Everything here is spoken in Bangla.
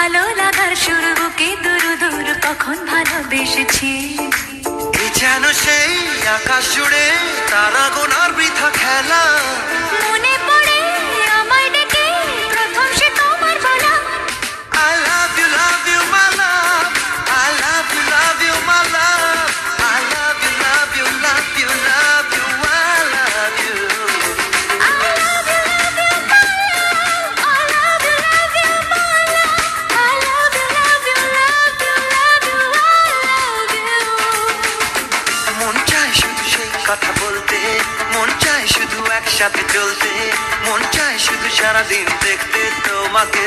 ভালো লাগার শুরু বুকে দুরু দূর কখন ভালোবেসেছি। এই যেন সেই আকাশ জুড়ে তারা গোনার বৃথা খেলা। মনে পড়ে আমায় ডেকে প্রথম সে তোমার বলা, I love you, my love. I love you, my love. I love you, love you, love you, love you. I love you. I love you, my love. I love you, my love. I love you, love you, love you, love you. I love you. মন চায় শুধু সেই কথা বলতে, মন চায় শুধু একসাথে চলতে, মন চায় শুধু সারাদিন দেখতে তোমাকে।